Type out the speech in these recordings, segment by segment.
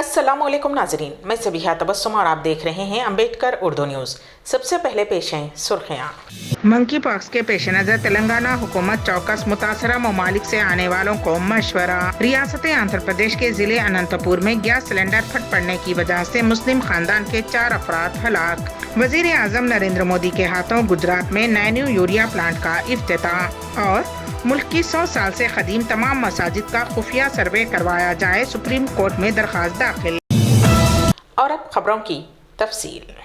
अस्सलामुअलैकुम नाजरीन, मैं सबिहा तबस्सुम और आप देख रहे हैं अम्बेडकर उर्दू न्यूज़। सबसे पहले पेश हैं सुर्खियाँ। मंकी पॉक्स के पेश नज़र तेलंगाना हुकूमत चौकस मुतासरा ममालिक से आने वालों को मशवरा। रियासत आंध्र प्रदेश के जिले अनंतपुर में गैस सिलेंडर फट पड़ने की वजह से मुस्लिम खानदान के 4 अफराद हलाक। वजीर आजम नरेंद्र मोदी के हाथों गुजरात में नैनो यूरिया प्लांट का इफ्तिताह। और मुल्क की 100 साल से कदीम तमाम मसाजिद का खुफिया सर्वे करवाया जाए, सुप्रीम कोर्ट में दरखास्त दाखिल। और अब खबरों की तफसील।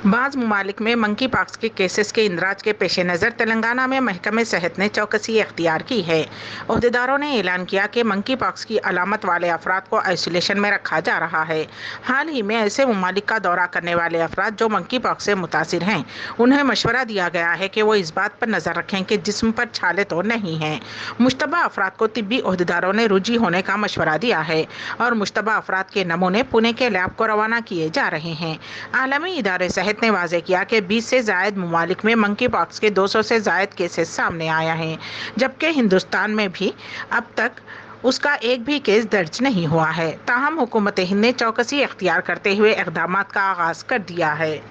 बाज़ ममालिक में मंकी पॉक्स के केसेस के इंदराज के पेश नज़र तेलंगाना में महकमे सेहत ने चौकसी इख्तियार की है। अहदेदारों ने ऐलान किया कि मंकी पॉक्स की अलामत वाले अफराद को आइसोलेशन में रखा जा रहा है। हाल ही में ऐसे ममालिक का दौरा करने वाले अफराद जो मंकी पॉक्स से मुतासिर हैं, उन्हें मशवरा दिया गया है कि वो इस बात पर नज़र रखें कि जिस्म पर छाले तो नहीं हैं। मुश्तबा अफराद को तिब्बी अहदेदारों ने रुजी होने का मशवरा दिया है और मुश्तबा अफराद के नमूने पुणे के लैब को रवाना किए जा रहे हैं। आलमी इदारे सेहत ने वाज़े किया कि 20 से ज़ायद ममालिक में मंकी पॉक्स के 200 से ज़ायद केसेस सामने आया हैं, जबकि हिंदुस्तान में भी अब तक उसका एक भी केस दर्ज नहीं हुआ है। ताहम हुकूमत हिंद ने चौकसी इख्तियार करते हुए इक़दामात का आगाज़ कर दिया है।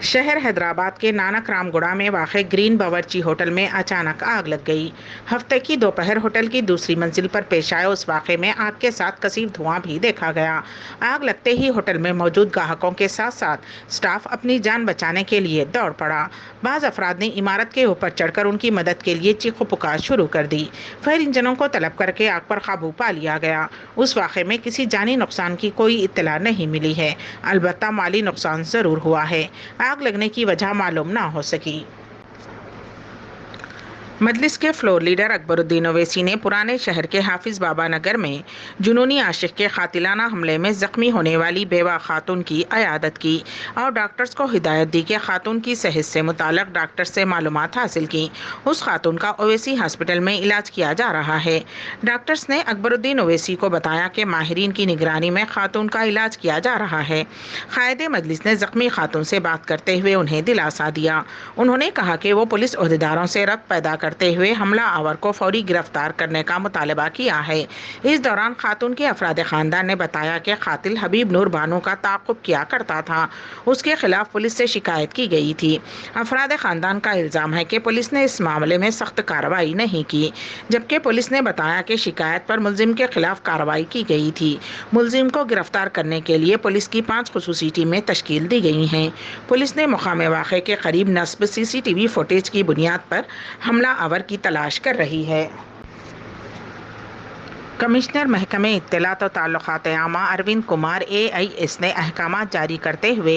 शहर हैदराबाद के नानक रामगुड़ा में वाक़े ग्रीन बावर्ची होटल में अचानक आग लग गई। हफ्ते की दोपहर होटल की दूसरी मंजिल पर पेश आए उस वाक़े में आग के साथ कसीफ धुआं भी देखा गया। आग लगते ही होटल में मौजूद ग्राहकों के साथ साथ स्टाफ अपनी जान बचाने के लिए दौड़ पड़ा। बाज़ अफराद ने इमारत के ऊपर चढ़कर उनकी मदद के लिए चीखो पुकार शुरू कर दी। फायर इंजनों को तलब करके आग पर काबू पा लिया गया। उस वाक़े में किसी जानी नुकसान की कोई इत्तला नहीं मिली है, अलबत्ता माली नुकसान ज़रूर हुआ है। आग लगने की वजह मालूम ना हो सकी। मजलिस के फ्लोर लीडर अकबरुद्दीन ओवैसी ने पुराने शहर के हाफिज बाबा नगर में जुनूनी आशिक के कातिलाना हमले में जख्मी होने वाली बेवा खातून की अयादत की और डॉक्टर्स को हिदायत दी कि खातून की सेहत से मुताल्लिक डॉक्टर से मालूमात हासिल की। उस खातून का ओवैसी हॉस्पिटल में इलाज किया जा रहा है। डॉक्टर्स ने अकबरुद्दीन ओवैसी को बताया कि माहिरीन की निगरानी में खातून का इलाज किया जा रहा है। कायदे मजलिस ने जख्मी खातून से बात करते हुए उन्हें दिलासा दिया। उन्होंने कहा कि वो पुलिस अहदेदारों से रब्त पैदा करते हुए हमला आवर को फौरी गिरफ्तार करने का मुतालबा किया है। इस दौरान खातून के अफराद खानदान ने बताया कि कातिल हबीब नूर बानो का ताक़ुब किया करता था, उसके खिलाफ पुलिस से शिकायत की गई थी। अफराद खानदान का इल्ज़ाम है कि पुलिस ने इस मामले में सख्त कार्रवाई नहीं की, जबकि पुलिस ने बताया कि शिकायत पर मुलजिम के खिलाफ कार्रवाई की गई थी। मुलजिम को गिरफ्तार करने के लिए पुलिस की 5 खुसूसी टीमें तश्कील दी गई हैं। पुलिस ने मुकाम वाक़े के करीब नस्ब CCTV फुटेज की बुनियाद पर हमला आवर की तलाश कर रही है। कमिश्नर महकमे इत्तलात और ताल्लुकात आमा अरविंद कुमार AIS ने अहकामात जारी करते हुए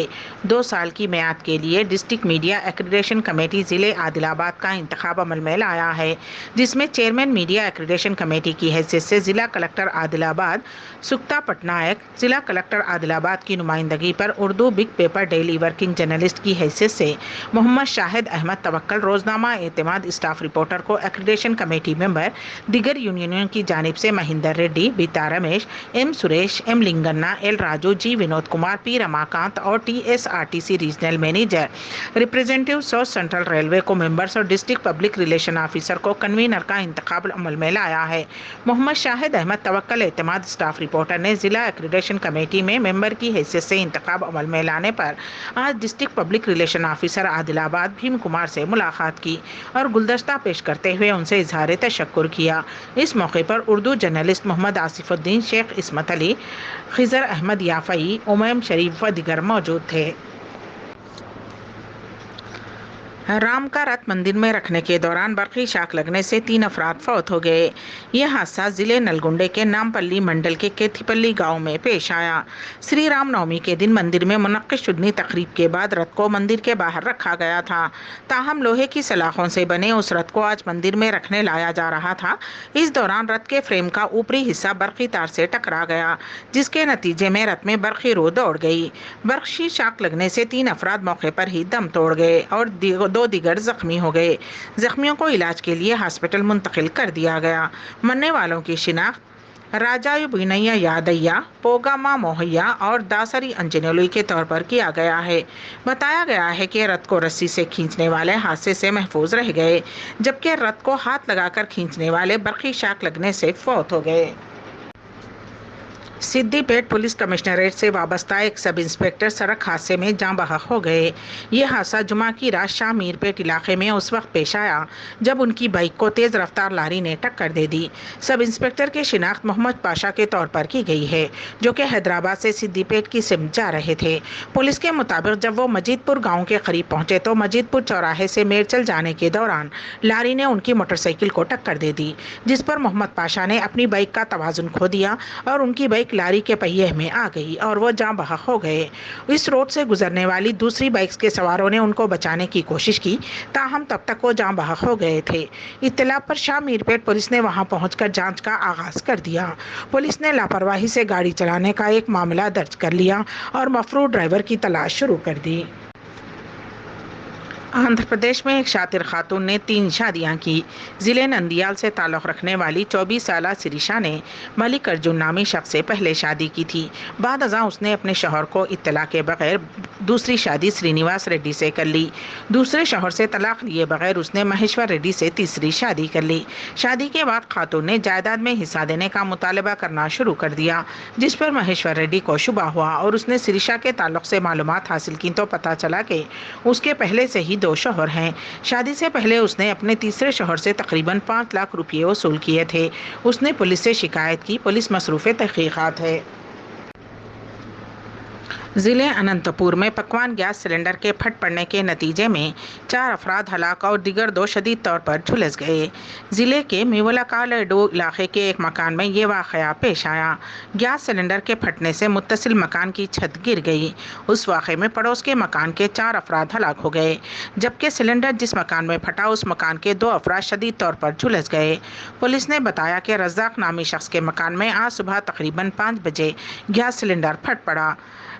2 साल की मियाद के लिए डिस्ट्रिक्ट मीडिया एक्रीडेशन कमेटी ज़िले आदिलाबाद का इंतखाब अमल में लाया है, जिसमें चेयरमैन मीडिया एक्रीडेशन कमेटी की हैसियत से ज़िला कलेक्टर आदिलाबाद सुक्ता पटनायक, ज़िला कलेक्टर आदिलाबाद की नुमाइंदगी पर Urdu big paper daily working journalist की हैसियत से मोहम्मद शाहिद अहमद तवक्कल, रोज़नामा एतमाद स्टाफ रिपोर्टर को एक्रीडेशन कमेटी मेंबर, दीगर यूनियनों की जानिब से महिंदर रेड्डी, बीता Ramesh, M Suresh, M Linganna, L Raju, G Vinod Kumar, P Ramakant और TSRTC regional manager, representative south central railway को मेंबर्स और डिस्ट्रिक्ट पब्लिक रिलेशन ऑफिसर को कन्वीनर का इंतखाब अमल में लाया है। मोहम्मद शाहिद अहमद तवक्कल एतमाद स्टाफ रिपोर्टर ने जिला एक्रीडेशन कमेटी में मेंबर की हैसियत से इंतखाब अमल में लाने पर आज district public relation officer Adilabad Bhim Kumar से मुलाकात की और गुलदस्ता पेश करते हुए उनसे इजहार तशक्कुर किया। इस मौके पर उर्दू जर्नलिस्ट मोहम्मद आसिफुद्दीन, शेख इस्मत अली, खिजर अहमद याफई, उमैम शरीफ व दिगर मौजूद थे। राम का रथ मंदिर में रखने के दौरान बरक़ी शाख लगने से 3 अफराद फौत हो गए। यह हादसा जिले नलगुंडे के नामपल्ली मंडल के केथीपल्ली गांव में पेश आया। श्री राम नवमी के दिन मंदिर में मुनक्किद शुदनी तकरीब के बाद रथ को मंदिर के बाहर रखा गया था। ताहम लोहे की सलाखों से बने उस रथ को आज मंदिर में रखने लाया जा रहा था। इस दौरान रथ के फ्रेम का ऊपरी हिस्सा बरक़ी तार से टकरा गया, जिसके नतीजे में रथ में बरक़ी रो दौड़ गई। बरक़ी शाख लगने से 3 अफराद मौके पर ही दम तोड़ गए और 2 दिगर जख्मी हो गए। जख्मियों को इलाज के लिए हॉस्पिटल मुंतकिल कर दिया गया। मरने वालों की शिनाख्त राजायु बिनैया यादैया, पोगामा मोहैया और दासरी अंजनेलुई के तौर पर किया गया है। बताया गया है कि रथ को रस्सी से खींचने वाले हादसे से महफूज रह गए, जबकि रथ को हाथ लगाकर खींचने वाले बरक़ी शाख लगने से फौत हो गए। सिद्दी पेट पुलिस कमिश्नरेट से वाबस्ता एक सब इंस्पेक्टर सड़क हादसे में जाँ बहक हो गए। ये हादसा जुमा की रात शाह मीरपेट इलाके में उस वक्त पेश आया जब उनकी बाइक को तेज रफ्तार लारी ने टक्कर दे दी। सब इंस्पेक्टर की शिनाख्त मोहम्मद पाशा के तौर पर की गई है, जो कि हैदराबाद से सिद्दी पेट की सिमत जा रहे थे। पुलिस के मुताबिक जब वो मजीदपुर गाँव के करीब पहुंचे तो मजीदपुर चौराहे से मेरचल जाने के दौरान लारी ने उनकी मोटरसाइकिल को टक्कर दे दी, जिस पर मोहम्मद पाशा ने अपनी बाइक का तवाजुन खो दिया और उनकी बाइक लारी के पहिए में आ गई और वो जाँ बहक हो गए। इस रोड से गुजरने वाली दूसरी बाइक्स के सवारों ने उनको बचाने की कोशिश की, ताहम तब तक वो जाँ बहक हो गए थे। इत्तला पर शाह मीरपेट पुलिस ने वहां पहुंचकर जांच का आगाज कर दिया। पुलिस ने लापरवाही से गाड़ी चलाने का एक मामला दर्ज कर लिया और मफरूर ड्राइवर की तलाश शुरू कर दी। आंध्र प्रदेश में एक शातिर खातून ने 3 शादियां की। ज़िले नंदियाल से ताल्लुक़ रखने वाली 24 साला सिरिशा ने मलिक अर्जुन नामी शख्स से पहले शादी की थी। बाद अज़ां उसने अपने शौहर को इत्तला के बगैर दूसरी शादी श्रीनिवास रेड्डी से कर ली। दूसरे शौहर से तलाक लिए बगैर उसने महेश्वर रेड्डी से तीसरी शादी कर ली। शादी के बाद खातून ने जायदाद में हिस्सा देने का मुतालबा करना शुरू कर दिया, जिस पर महेश्वर रेड्डी को शुबा हुआ और उसने सिरिशा के ताल्लुक़ से मालूमात हासिल की तो पता चला कि उसके पहले से ही 2 शौहर हैं। शादी से पहले उसने अपने तीसरे शौहर से तकरीबन 5 लाख रुपये वसूल किए थे। उसने पुलिस से शिकायत की। पुलिस मसरूफ़ तहक़ीक़ात है। ज़िले अनंतपुर में पकवान गैस सिलेंडर के फट पड़ने के नतीजे में 4 अफराद हलाक और दिगर 2 शदीद तौर पर झुलस गए। ज़िले के मिवलाकालेडो इलाके के एक मकान में ये वाक़या पेश आया। गैस सिलेंडर के फटने से मुत्तसिल मकान की छत गिर गई। उस वाक़े में पड़ोस के मकान के 4 अफराद हलाक हो गए, जबकि सिलेंडर जिस मकान में फटा उस मकान के 2 अफराद शदीद तौर पर झुलस गए। पुलिस ने बताया कि रज़ाक नामी शख्स के मकान में आज सुबह तकरीबन 5 बजे गैस सिलेंडर फट पड़ा,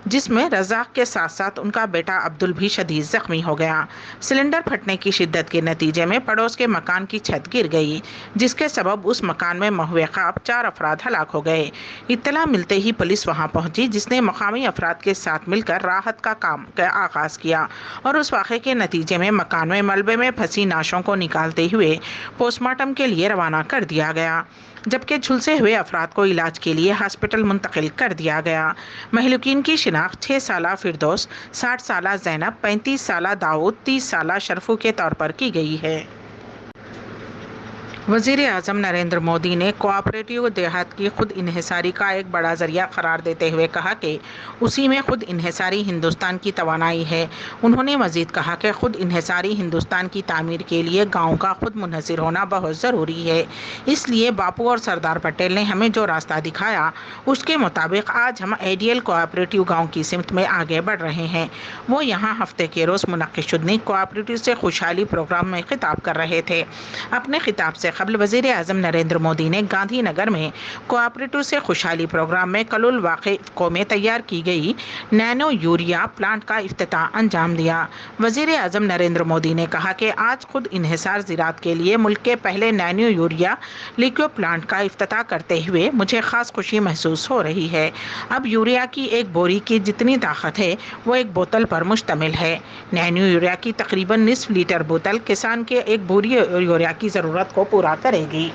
जिसमें रज़ाक के साथ साथ उनका बेटा अब्दुल भी शदीद ज़ख्मी हो गया। सिलेंडर फटने की शिद्दत के नतीजे में पड़ोस के मकान की छत गिर गई, जिसके सबब उस मकान में महुए ख़ाब 4 अफराद हलाक हो गए। इत्तला मिलते ही पुलिस वहां पहुंची, जिसने मकामी अफराद के साथ मिलकर राहत का काम का आगाज़ किया और उस वाक़े के नतीजे में मकान में मलबे में फंसी नाशों को निकालते हुए पोस्टमार्टम के लिए रवाना कर दिया गया, जबकि झुलसे हुए अफराद को इलाज के लिए हॉस्पिटल मुंतकिल कर दिया गया। महलूकीन की शिनाख्त 6 साला फिरदौस, 60 साला ज़ैनब, 35 साला दाऊद, 30 साला शरफू के तौर पर की गई है। वज़ीर आज़म नरेंद्र मोदी ने कोऑपरेटिव देहात की खुद इन्हिसारी का एक बड़ा ज़रिया करार देते हुए कहा कि उसी में खुद इन्हिसारी हिंदुस्तान की तवानाई है। उन्होंने मज़ीद कहा कि खुद इन्हिसारी हिंदुस्तान की तामीर के लिए गाँव का खुद मुनहसिर होना बहुत ज़रूरी है। इसलिए बापू और सरदार पटेल ने हमें जो रास्ता दिखाया, उसके मुताबिक आज हम आइडियल कोऑपरेटिव गाँव की सिमत में आगे बढ़ रहे हैं। वो यहाँ हफ्ते के रोज़ मुनक़्क़िद शुदनी कोऑपरेटिव से खुशहाली प्रोग्राम में खिताब कर रहे थे। अपने खिताब से कबल वज़ीर आज़म नरेंद्र मोदी ने गांधी नगर में कोऑपरेटिव से खुशहाली प्रोग्राम में कलुल वाक़े में तैयार की गई नैनो यूरिया प्लांट का इफ्तिताह अंजाम दिया। वज़ीर आज़म नरेंद्र मोदी ने कहा कि आज खुद इन्हिसार ज़राअत के लिए मुल्क के पहले नैनो यूरिया लिक्विड प्लांट का इफ्तिताह करते हुए मुझे ख़ास खुशी महसूस हो रही है। अब यूरिया की एक बोरी की जितनी ताकत है वो एक बोतल पर मुश्तमिल है। नैनो यूरिया की तकरीबन निस्फ लीटर बोतल किसान के एक बोरी यूरिया की ज़रूरत को पूरा करेगी।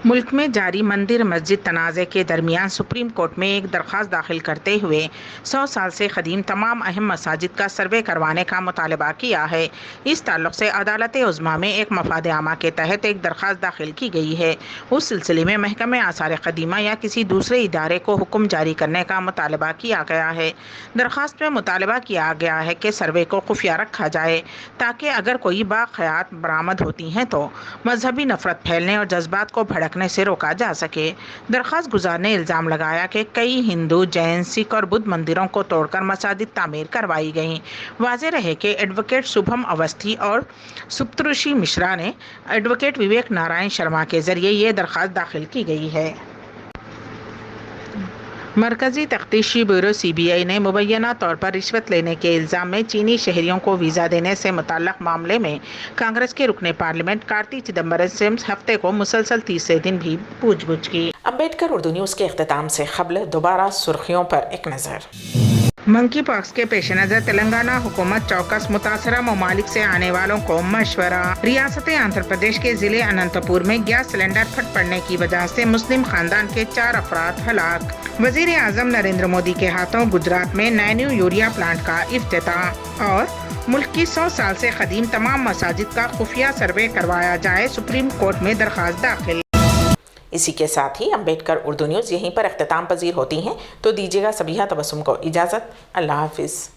मुल्क में जारी मंदिर मस्जिद तनाज़े के दरमियान सुप्रीम कोर्ट में एक दरख्वास्त दाखिल करते हुए 100 साल से क़दीम तमाम अहम मसाजिद का सर्वे करवाने का मुतालबा किया है। इस ताल्लुक़ से अदालत उज़्मा में एक मफाद आमा के तहत एक दरख्वास्त दाखिल की गई है। उस सिलसिले में महकमे आसार क़दीमा या किसी दूसरे इदारे को हुक्म जारी करने का मुतालबा किया गया है। दरख्वास्त में मुतालबा किया गया है कि सर्वे को खुफिया रखा जाए, ताकि अगर कोई बाक़यात बरामद होती हैं तो मजहबी नफ़रत फैलने और जज्बात को भड़कने से रोका जा सके। दरख्वास्त गुजार ने इल्ज़ाम लगाया कि कई हिंदू, जैन, सिख और बुद्ध मंदिरों को तोड़कर मसाजिद तामीर करवाई गई। वाज़ेह रहे कि एडवोकेट शुभम अवस्थी और सुप्तऋषि मिश्रा ने एडवोकेट विवेक नारायण शर्मा के ज़रिए ये दरख्वास्त दाखिल की गई है। मरकज़ी तफ्तीशी ब्यूरो CBI ने मुबैना तौर पर रिश्वत लेने के इल्ज़ाम में चीनी शहरियों को वीज़ा देने से मुतल्लक़ मामले में कांग्रेस के रुकने पार्लियामेंट कार्ति चिदम्बरम से हफ्ते को मुसलसल तीसरे दिन भी पूछगछ की। अम्बेडकर उर्दू न्यूज़ के इख्तिताम से क़ब्ल दोबारा सुर्खियों पर एक नज़र। منکی پاکس کے پیش نظر تلنگانہ حکومت چوکس متاثرہ ممالک سے آنے والوں کو مشورہ۔ ریاست آندھرا پردیش کے ضلع اننت پور میں گیس سلنڈر پھٹ پڑنے کی وجہ سے مسلم خاندان کے 4 افراد ہلاک۔ وزیر اعظم نریندر مودی کے ہاتھوں گجرات میں نئے نیو یوریا پلانٹ کا افتتاح۔ اور ملک کی 100 سال سے قدیم تمام مساجد کا خفیہ سروے کروایا جائے، سپریم کورٹ میں درخواست داخل۔ اسی کے ساتھ ہی امبیڈکر اردو نیوز یہیں پر اختتام پذیر ہوتی ہیں، تو دیجیے گا سبیحہ تبسم کو اجازت۔ اللہ حافظ۔